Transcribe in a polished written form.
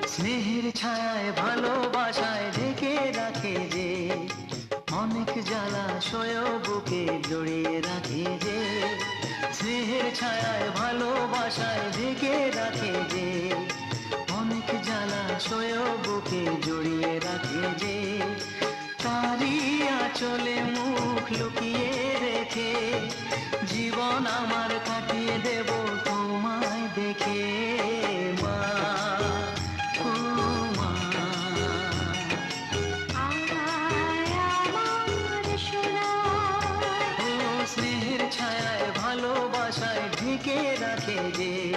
স্নেহের ছায়ায় ভালোবাসায় ঢেকে রাখে যে, অনেক জ্বালাশয় বুকে জড়িয়ে রাখে যে। স্নেহের ছায়ায় ভালোবাসায় ঢেকে রাখে যে, অনেক জ্বালাশয় বুকে জড়িয়ে রাখে যে। তারি আঁচলে মুখ লুকিয়ে রেখে জীবন আমার কাটিয়ে দেব তোমায় দেখে। মা, ও মা, ও স্নেহের ছায়ায় ভালোবাসায় ঢেকে রাখে যে।